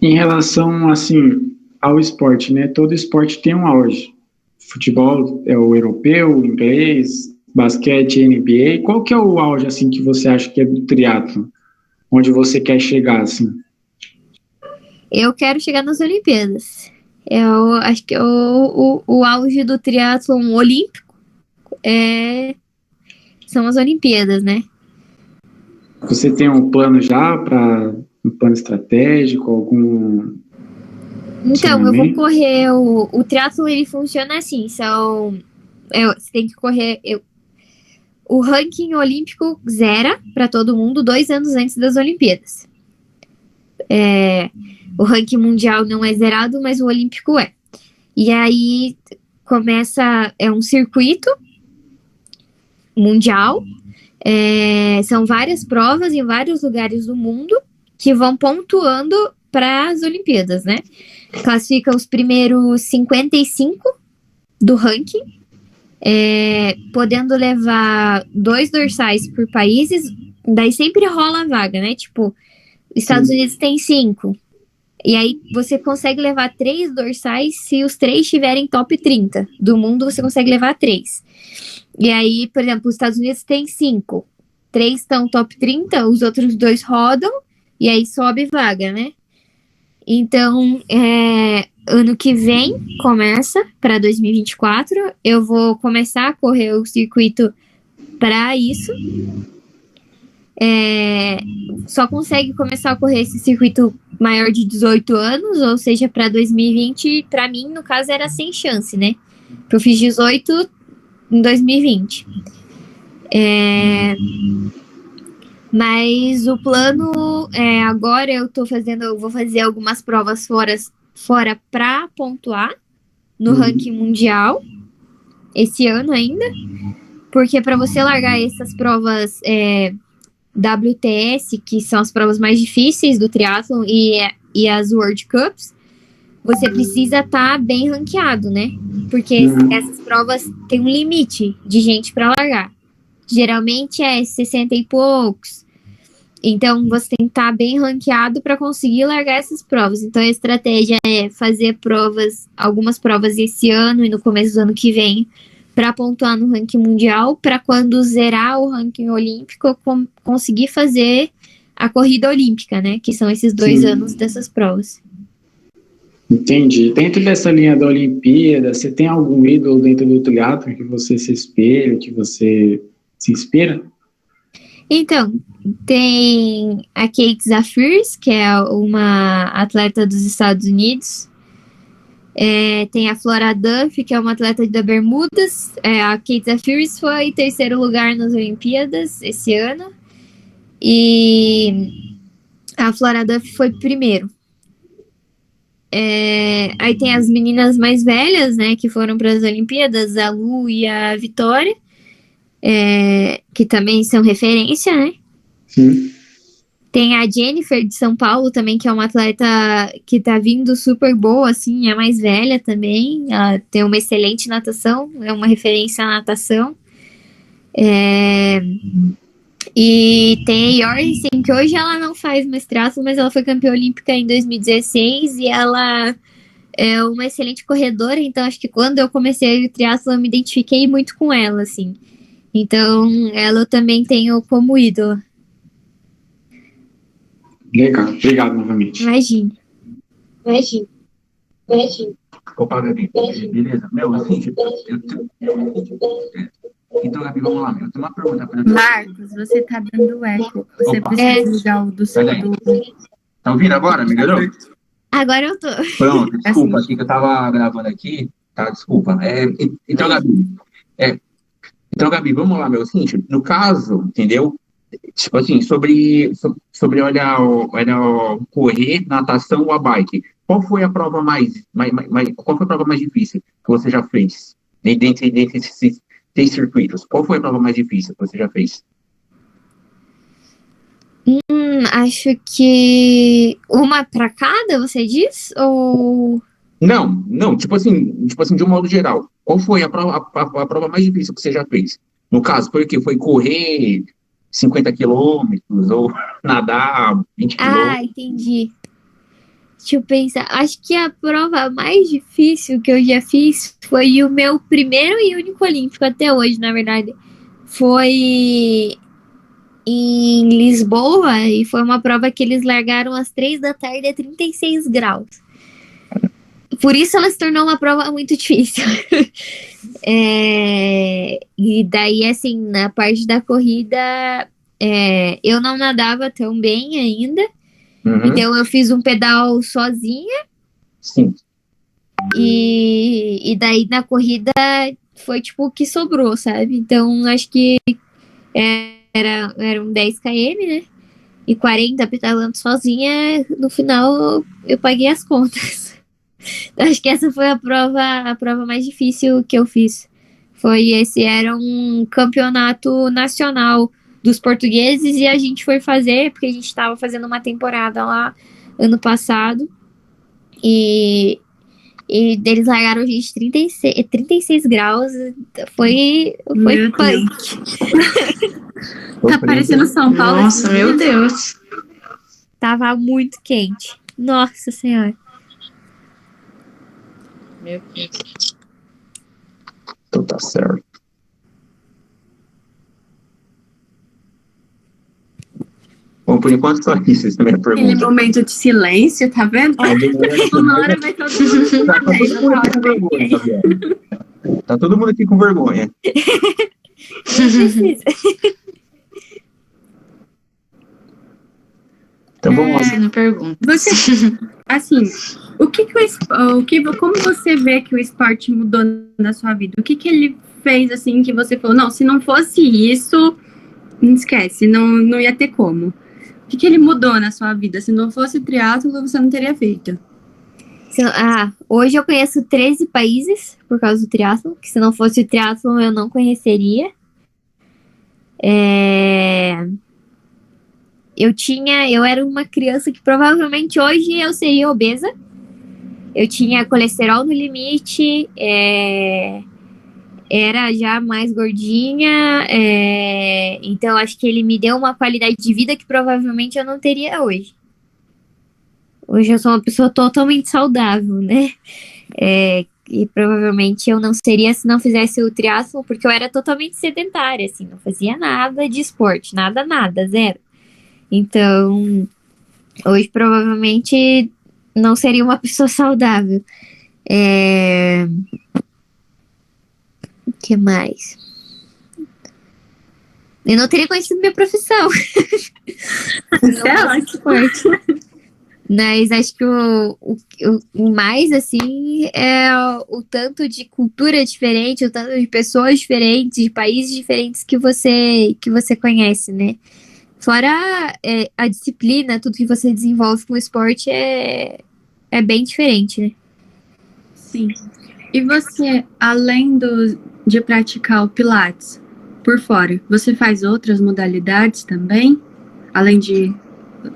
Speaker 4: em relação, assim, ao esporte, né? Todo esporte tem um auge. Futebol é o europeu, o inglês, basquete, NBA. Qual que é o auge, assim, que você acha que é do triatlo? Onde você quer chegar, assim?
Speaker 1: Eu quero chegar nas Olimpíadas. Eu acho que o auge do triatlon olímpico são as Olimpíadas, né?
Speaker 4: Você tem um plano já para um plano estratégico, algum?
Speaker 1: Então, eu vou correr. O triatlon, ele funciona assim: você tem que correr. O ranking olímpico zera para todo mundo 2 anos antes das Olimpíadas. O ranking mundial não é zerado, mas o olímpico é. E aí, é um circuito mundial, são várias provas em vários lugares do mundo que vão pontuando para as Olimpíadas, né? Classifica os primeiros 55 do ranking, podendo levar 2 dorsais por países, daí sempre rola a vaga, né? Tipo, Estados Unidos tem 5, e aí você consegue levar 3 dorsais se os 3 estiverem top 30 do mundo, você consegue levar 3. E aí, por exemplo, os Estados Unidos tem 5, 3 estão top 30, os outros 2 rodam, e aí sobe vaga, né? Então, ano que vem começa, para 2024, eu vou começar a correr o circuito para isso. Só consegue começar a correr esse circuito maior de 18 anos, ou seja, para 2020, para mim, no caso, era sem chance, né? Eu fiz 18 em 2020. Mas o plano agora eu vou fazer algumas provas fora para pontuar no ranking mundial esse ano ainda, porque para você largar essas provas WTS, que são as provas mais difíceis do triatlon, e as World Cups, você precisa estar bem ranqueado, né? Porque essas provas têm um limite de gente para largar. Geralmente é 60 e poucos. Então, você tem que estar bem ranqueado para conseguir largar essas provas. Então, a estratégia é fazer algumas provas esse ano e no começo do ano que vem, para pontuar no ranking mundial, para quando zerar o ranking olímpico, eu conseguir fazer a corrida olímpica, né? Que são esses 2 anos dessas provas.
Speaker 4: Entendi. Dentro dessa linha da Olimpíada, você tem algum ídolo dentro do triatlon que você se espelha, que você se inspira?
Speaker 1: Então, tem a Kate Zafirs, que é uma atleta dos Estados Unidos. Tem a Flora Duff, que é uma atleta da Bermudas. A Kate Zafirs foi em 3º lugar nas Olimpíadas esse ano. E a Flora Duff foi 1º. Aí tem as meninas mais velhas, né, que foram para as Olimpíadas, a Lu e a Vitória, que também são referência, né?
Speaker 4: Sim.
Speaker 1: Tem a Jennifer de São Paulo também, que é uma atleta que tá vindo super boa, assim, é mais velha também. Ela tem uma excelente natação, é uma referência à natação. E tem a Jorgensen, que hoje ela não faz mais triatlon, mas ela foi campeã olímpica em 2016 e ela é uma excelente corredora, então acho que quando eu comecei o triatlon eu me identifiquei muito com ela, assim. Então, ela eu também tenho como ídola.
Speaker 4: Legal, obrigado novamente.
Speaker 1: Imagina.
Speaker 7: Opa, Gabi, beleza? Meu, assim, então, Gabi, vamos lá, eu tenho uma pergunta para você.
Speaker 2: Marcos, você tá dando eco. Você precisa ligar o do seu.
Speaker 7: Tá ouvindo agora? Melhorou?
Speaker 1: Agora eu tô.
Speaker 7: Pronto, desculpa, aqui que eu tava gravando aqui, tá? Desculpa. Então, Gabi, vamos lá, meu, assim, no caso, entendeu? Tipo assim, sobre olha, correr, natação ou a bike, qual foi a prova qual foi a prova mais difícil que você já fez? Dentre esses 3 circuitos, qual foi a prova mais difícil que você já fez?
Speaker 1: Acho que uma pra cada, você diz? Ou...
Speaker 7: Não, tipo assim, de um modo geral, qual foi a prova mais difícil que você já fez? No caso, foi o quê? Foi correr 50 quilômetros ou nadar 20 quilômetros?
Speaker 1: Entendi. Deixa eu pensar. Acho que a prova mais difícil que eu já fiz foi o meu primeiro e único olímpico até hoje, na verdade. Foi em Lisboa e foi uma prova que eles largaram às 3 da tarde a 36 graus. Por isso ela se tornou uma prova muito difícil. E daí, assim, na parte da corrida, eu não nadava tão bem ainda. Então eu fiz um pedal sozinha.
Speaker 7: Sim.
Speaker 1: E daí na corrida foi tipo o que sobrou, sabe? Então acho que eram 10 km, né? E 40 pedalando sozinha, no final eu paguei as contas. Acho que essa foi a prova mais difícil que eu fiz. Era um campeonato nacional dos portugueses e a gente foi fazer, porque a gente estava fazendo uma temporada lá ano passado e eles largaram a gente 36 graus, foi punk.
Speaker 2: Tá parecendo São Paulo.
Speaker 5: Nossa, meu Deus.
Speaker 1: Tava muito quente. Nossa Senhora.
Speaker 5: Meu Deus.
Speaker 7: Então tá certo. Bom, por enquanto só isso, essa é a minha
Speaker 2: Aquele
Speaker 7: pergunta.
Speaker 2: momento de silêncio, tá vendo? Uma hora vai todo mundo
Speaker 7: Tá todo
Speaker 2: responder,
Speaker 7: mundo
Speaker 2: uma
Speaker 7: aqui
Speaker 2: hora
Speaker 7: com
Speaker 2: vai
Speaker 7: vergonha,
Speaker 2: ninguém.
Speaker 7: tá vendo? Tá todo mundo aqui com vergonha. Então vamos lá.
Speaker 5: Você não pergunta.
Speaker 2: Você, assim, como você vê que o esporte mudou na sua vida? O que ele fez, assim, que você falou, não, se não fosse isso, não esquece, não ia ter como. O que ele mudou na sua vida? Se não fosse triatlo, você não teria feito.
Speaker 1: Hoje eu conheço 13 países por causa do triatlo, que se não fosse o triatlo eu não conheceria. Eu era uma criança que provavelmente hoje eu seria obesa. Eu tinha colesterol no limite, era já mais gordinha, então acho que ele me deu uma qualidade de vida que provavelmente eu não teria hoje. Hoje eu sou uma pessoa totalmente saudável, né? E provavelmente eu não seria se não fizesse o triatlo, porque eu era totalmente sedentária, assim, não fazia nada de esporte, nada, zero. Então, hoje provavelmente não seria uma pessoa saudável. O que mais? Eu não teria conhecido minha profissão.
Speaker 2: Isso é ótimo.
Speaker 1: Mas acho que o mais, assim, é o tanto de cultura diferente, o tanto de pessoas diferentes, de países diferentes que você conhece, né? Fora a disciplina, tudo que você desenvolve com o esporte é bem diferente, né?
Speaker 2: Sim. E você, além de praticar o Pilates por fora, você faz outras modalidades também? Além de...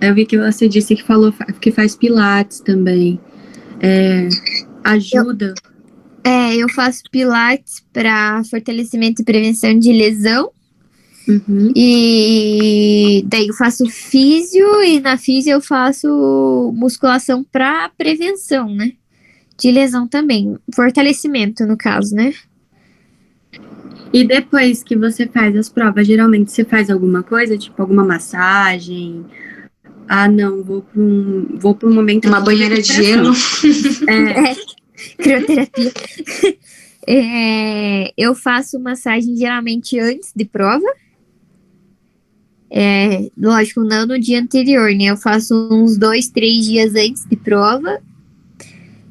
Speaker 2: Eu vi que você disse que falou que faz Pilates também. Ajuda?
Speaker 1: Eu faço Pilates para fortalecimento e prevenção de lesão.
Speaker 2: Uhum.
Speaker 1: E daí eu faço físio e na físio eu faço musculação para prevenção, né? De lesão também. Fortalecimento, no caso, né?
Speaker 2: E depois que você faz as provas, geralmente você faz alguma coisa, tipo alguma massagem? Não, vou para um momento...
Speaker 5: Uma banheira de gelo.
Speaker 1: Crioterapia. Eu faço massagem geralmente antes de prova. Lógico, não no dia anterior, né? Eu faço uns 2-3 dias antes de prova.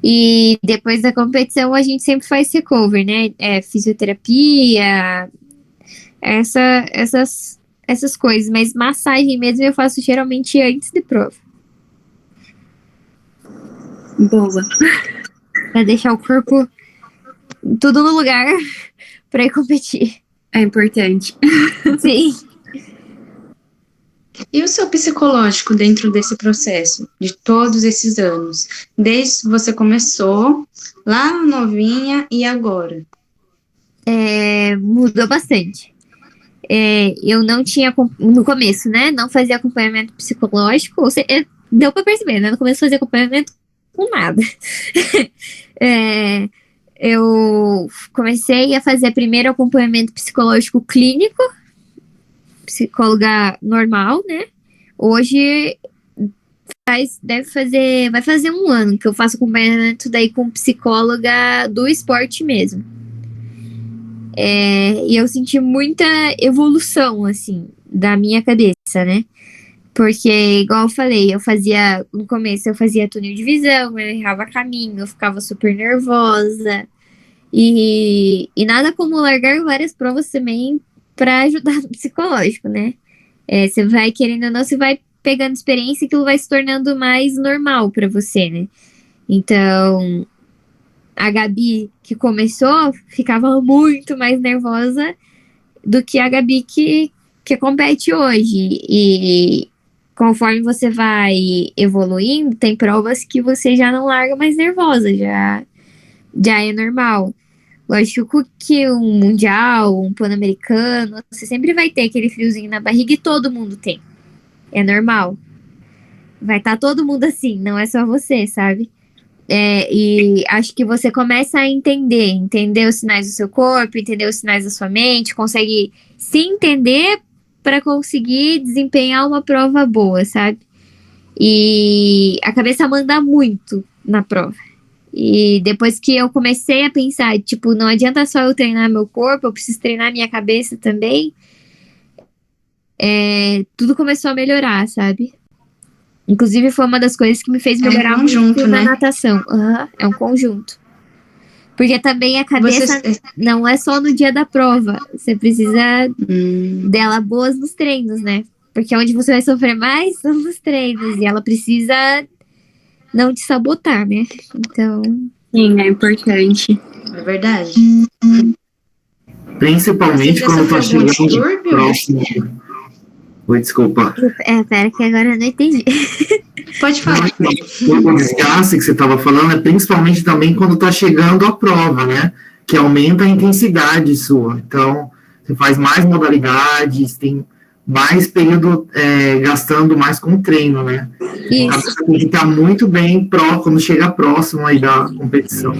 Speaker 1: E depois da competição a gente sempre faz recover, né? Fisioterapia, essas coisas. Mas massagem mesmo eu faço geralmente antes de prova.
Speaker 2: Boa.
Speaker 1: Pra deixar o corpo tudo no lugar pra ir competir.
Speaker 2: É importante.
Speaker 1: Sim.
Speaker 5: E o seu psicológico dentro desse processo, de todos esses anos? Desde que você começou, lá novinha e agora?
Speaker 1: Mudou bastante. Eu não tinha, no começo, né? Não fazia acompanhamento psicológico. Deu pra perceber, né? No começo fazia acompanhamento com nada. Eu comecei a fazer primeiro acompanhamento psicológico clínico, psicóloga normal, né? Hoje vai fazer um ano que eu faço acompanhamento daí com psicóloga do esporte mesmo. E eu senti muita evolução, assim, da minha cabeça, né? Porque, igual eu falei, no começo eu fazia túnel de visão, eu errava caminho, eu ficava super nervosa. E nada como largar várias provas também para ajudar no psicológico, né? Você vai, querendo ou não, você vai pegando experiência e aquilo vai se tornando mais normal para você, né? Então, a Gabi que começou ficava muito mais nervosa do que a Gabi que compete hoje. E conforme você vai evoluindo, tem provas que você já não larga mais nervosa, já é normal. Lógico que um mundial, um pan-americano, você sempre vai ter aquele friozinho na barriga e todo mundo tem. É normal. Vai estar todo mundo assim, não é só você, sabe? E acho que você começa a entender os sinais do seu corpo, entender os sinais da sua mente, consegue se entender para conseguir desempenhar uma prova boa, sabe? E a cabeça manda muito na prova. E depois que eu comecei a pensar, tipo, não adianta só eu treinar meu corpo, eu preciso treinar minha cabeça também, tudo começou a melhorar, sabe? Inclusive, foi uma das coisas que me fez melhorar
Speaker 5: conjunto,
Speaker 1: muito
Speaker 5: né?
Speaker 1: na natação. É um conjunto. Porque também a cabeça não é só no dia da prova. Você precisa dela boas nos treinos, né? Porque onde você vai sofrer mais são nos treinos. E ela precisa não te sabotar, né? Então...
Speaker 2: Sim, é importante.
Speaker 5: É verdade.
Speaker 3: Principalmente
Speaker 5: Você já
Speaker 3: quando tá
Speaker 5: sofreu algum
Speaker 3: chegando
Speaker 5: distúrbio?
Speaker 3: próximo. Oi, desculpa.
Speaker 1: Pera que agora eu não entendi.
Speaker 5: Pode falar.
Speaker 3: O desgaste que você estava falando é principalmente também quando está chegando a prova, né? Que aumenta a intensidade sua. Então, você faz mais modalidades, tem mais período gastando mais com treino, né?
Speaker 1: Isso.
Speaker 3: A pessoa tem que estar muito bem quando chega próximo aí da competição.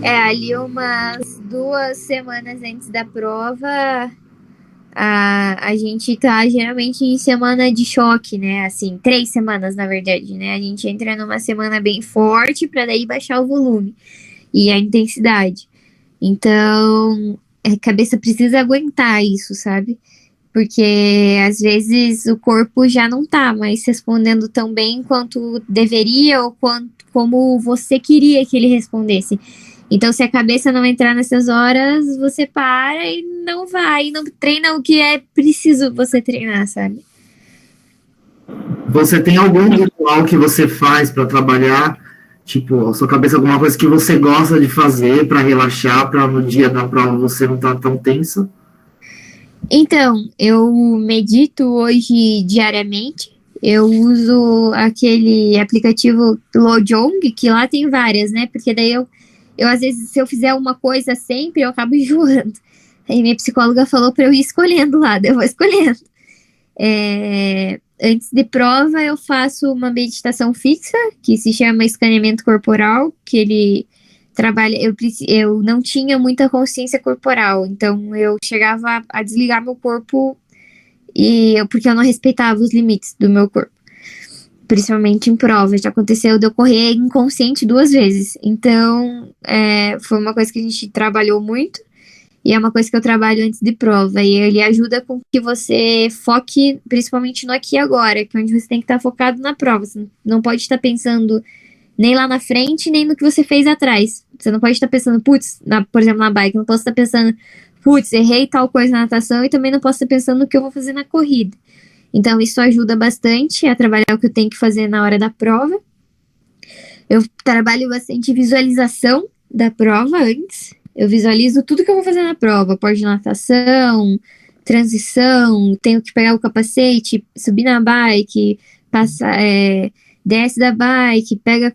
Speaker 1: Ali umas 2 semanas antes da prova... A gente tá geralmente em semana de choque, né? Assim, 3 semanas, na verdade, né? A gente entra numa semana bem forte pra daí baixar o volume e a intensidade. Então, a cabeça precisa aguentar isso, sabe? Porque às vezes o corpo já não tá mais respondendo tão bem quanto deveria ou como você queria que ele respondesse. Então, se a cabeça não entrar nessas horas, você para e não vai, não treina o que é preciso você treinar, sabe?
Speaker 3: Você tem algum ritual que você faz para trabalhar, tipo, a sua cabeça, alguma coisa que você gosta de fazer para relaxar, para no dia da prova você não estar tão tenso?
Speaker 1: Então, eu medito hoje diariamente. Eu uso aquele aplicativo Lojong, que lá tem várias, né? Porque daí eu às vezes, se eu fizer uma coisa sempre, eu acabo enjoando. Aí minha psicóloga falou para eu ir escolhendo lá, daí eu vou escolhendo. Antes de prova, eu faço uma meditação fixa, que se chama escaneamento corporal, que ele trabalha... Eu não tinha muita consciência corporal, então eu chegava a desligar meu corpo porque eu não respeitava os limites do meu corpo. Principalmente em prova, já aconteceu de eu correr inconsciente 2 vezes. Então, foi uma coisa que a gente trabalhou muito. E é uma coisa que eu trabalho antes de prova. E ele ajuda com que você foque principalmente no aqui e agora, que é onde você tem que estar focado na prova. Você não pode estar pensando nem lá na frente, nem no que você fez atrás. Você não pode estar pensando, putz, por exemplo, na bike, não posso estar pensando, putz, errei tal coisa na natação, e também não posso estar pensando no que eu vou fazer na corrida. Então, isso ajuda bastante a trabalhar o que eu tenho que fazer na hora da prova. Eu trabalho bastante visualização da prova antes. Eu visualizo tudo que eu vou fazer na prova. Pós de natação, transição, tenho que pegar o capacete, subir na bike, desce da bike, pega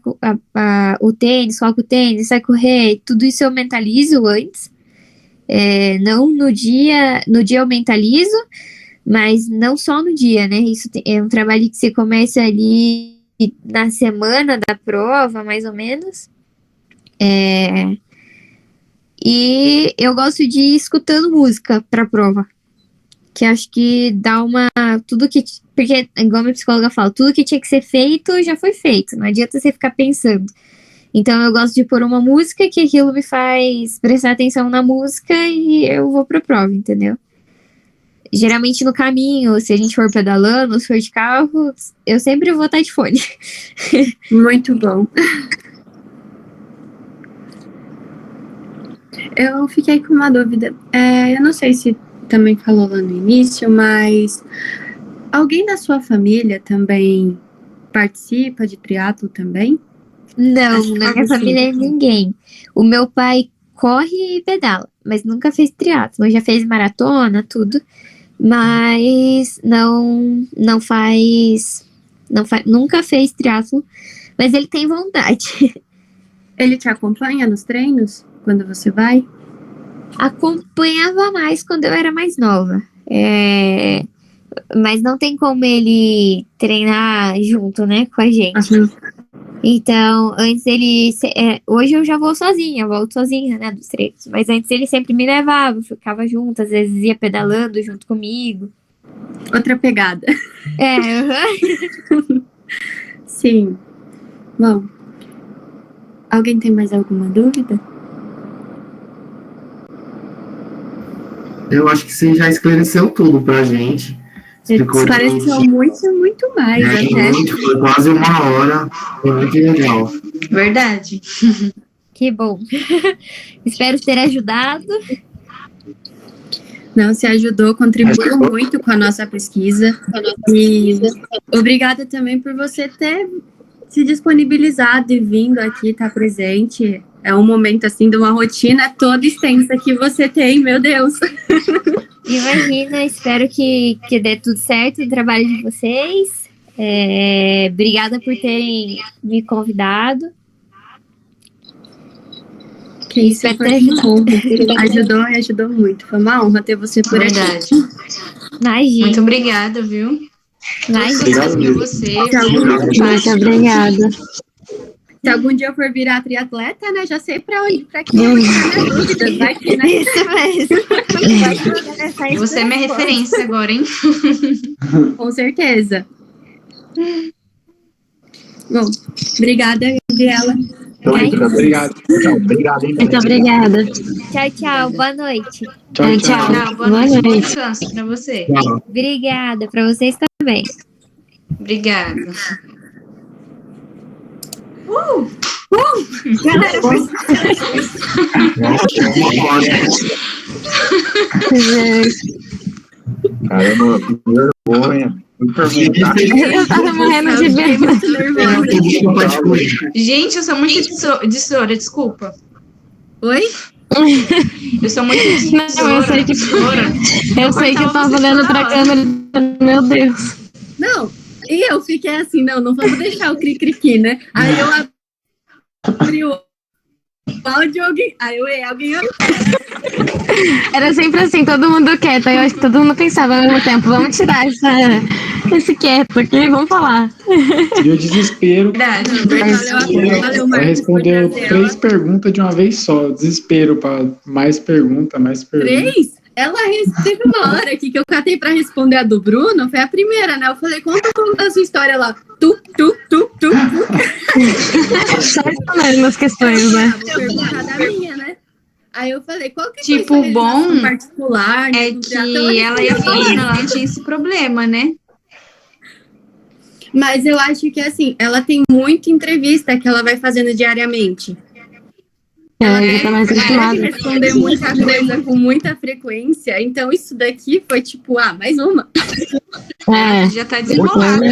Speaker 1: o tênis, coloca o tênis, sai correr. Tudo isso eu mentalizo antes. Não no dia eu mentalizo, mas não só no dia, né? Isso é um trabalho que você começa ali na semana da prova, mais ou menos. E eu gosto de ir escutando música pra prova. Que acho que dá porque, igual minha psicóloga fala, tudo que tinha que ser feito já foi feito. Não adianta você ficar pensando. Então eu gosto de pôr uma música que aquilo me faz prestar atenção na música e eu vou pra prova, entendeu? Geralmente no caminho, se a gente for pedalando, ou se for de carro, eu sempre vou estar de fone.
Speaker 2: Muito bom. Eu fiquei com uma dúvida. Eu não sei se também falou lá no início, mas alguém da sua família também participa de triatlo também?
Speaker 1: Não,
Speaker 2: Acho que
Speaker 1: na minha
Speaker 2: assim.
Speaker 1: família ninguém. O meu pai corre e pedala, mas nunca fez triatlo. Já fez maratona, tudo, mas nunca fez triatlo, mas ele tem vontade.
Speaker 2: Ele te acompanha nos treinos quando você vai?
Speaker 1: Acompanhava mais quando eu era mais nova. Mas não tem como ele treinar junto, né, com a gente.
Speaker 2: Uhum.
Speaker 1: Então, antes ele... hoje eu já vou sozinha, volto sozinha, né, dos treinos. Mas antes ele sempre me levava, ficava junto, às vezes ia pedalando junto comigo.
Speaker 2: Outra pegada.
Speaker 1: Uhum.
Speaker 2: Sim. Bom, alguém tem mais alguma dúvida?
Speaker 3: Eu acho que você já esclareceu tudo pra gente. Explicou
Speaker 2: Esclareceu
Speaker 3: direitinho.
Speaker 2: muito mais, até.
Speaker 3: Foi quase 1 hora. Foi muito legal.
Speaker 5: Verdade.
Speaker 1: Que bom. Espero ter ajudado.
Speaker 2: Não, se ajudou, contribuiu muito com a nossa pesquisa. E obrigada também por você ter se disponibilizado e vindo aqui, estar presente. É um momento, assim, de uma rotina toda extensa que você tem, meu Deus.
Speaker 1: Imagina, espero que dê tudo certo no trabalho de vocês. Obrigada por terem me convidado.
Speaker 2: Que isso,
Speaker 1: Espero
Speaker 2: foi
Speaker 1: ter ajudado.
Speaker 2: Ajudou muito. Foi uma honra ter você por aqui.
Speaker 5: Verdade.
Speaker 1: Imagina.
Speaker 5: Muito obrigada, viu?
Speaker 1: Imagina.
Speaker 5: Sucesso pra você.
Speaker 6: Muito obrigada.
Speaker 2: Se algum dia eu for virar triatleta, né, já sei pra quem eu vou tirar minhas dúvidas. Vai que, né?
Speaker 1: Isso mesmo.
Speaker 5: Você é minha referência agora, hein?
Speaker 2: Com certeza. Bom, obrigada, Gabriela.
Speaker 4: Obrigado.
Speaker 7: Obrigado, hein?
Speaker 6: Muito obrigada.
Speaker 1: Tchau, tchau. Boa noite.
Speaker 6: Tchau.
Speaker 5: Tchau, boa noite. Bom descanso pra você.
Speaker 1: Obrigada. Pra vocês também.
Speaker 5: Obrigada.
Speaker 1: Galera,
Speaker 7: Caramba, que vergonha. Fui perguntar.
Speaker 6: Eu tava morrendo de vergonha.
Speaker 5: Gente, eu sou muito editora, desculpa.
Speaker 2: Oi?
Speaker 5: Eu sou muito
Speaker 6: Não, eu sei que eu sei que eu tava olhando pra câmera. Meu Deus.
Speaker 2: Não, e eu fiquei assim, não vamos deixar o cri-cri-cri, né? Aí eu abri o áudio, alguém
Speaker 6: Era sempre assim, todo mundo quieto. Aí eu acho que todo mundo pensava ao mesmo tempo, vamos tirar esse quieto aqui, vamos falar.
Speaker 4: E o desespero.
Speaker 5: Verdade.
Speaker 2: Valeu,
Speaker 4: Ela
Speaker 2: Marcos.
Speaker 4: respondeu
Speaker 2: por trazer
Speaker 4: 3 perguntas de uma vez só. Desespero para mais pergunta.
Speaker 2: 3? Ela teve uma hora aqui que eu catei pra responder a do Bruno, foi a primeira, né? Eu falei, conta um pouco da sua história lá. Tu.
Speaker 6: Só respondendo as questões, né?
Speaker 2: Vou perguntar da minha, né? Aí eu falei, qual que
Speaker 5: Tipo,
Speaker 2: foi sua
Speaker 5: bom
Speaker 2: realização particular?
Speaker 5: É
Speaker 2: né?
Speaker 5: que ela ia falando, ela não tinha esse problema, né?
Speaker 2: Mas eu acho que, assim, ela tem muita entrevista que ela vai fazendo diariamente.
Speaker 6: Ela já tá mais
Speaker 2: Ela
Speaker 6: acostumada.
Speaker 2: deve responder muita coisa com muita frequência. Então, isso daqui foi tipo, mais uma.
Speaker 5: Já tá desenrolada.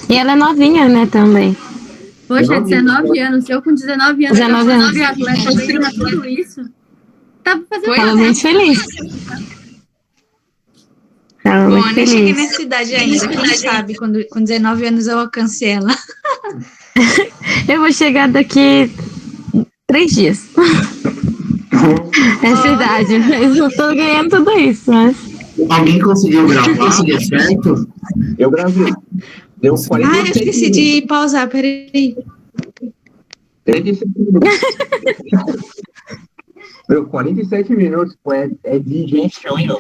Speaker 6: E ela é novinha, né, também.
Speaker 2: Poxa, 19 anos. Eu com 19 anos,
Speaker 6: 19 anos.
Speaker 2: 19 atletas, treina tudo isso. Tava fazendo
Speaker 5: Foi,
Speaker 6: Tava muito feliz. Tava
Speaker 5: Bom,
Speaker 6: muito
Speaker 5: eu nem cheguei
Speaker 6: feliz.
Speaker 5: nessa idade ainda. Quem sabe, quando, com 19 anos eu alcancei ela.
Speaker 6: Eu vou chegar daqui 3 dias. Essa idade. Eu não tô ganhando tudo isso, mas...
Speaker 3: Alguém conseguiu gravar? Deu certo?
Speaker 7: Eu gravei. Deu 47
Speaker 5: Ah, eu esqueci de pausar, peraí.
Speaker 7: 47 minutos. Meu, 47 minutos, pô, é de gente, hein, meu?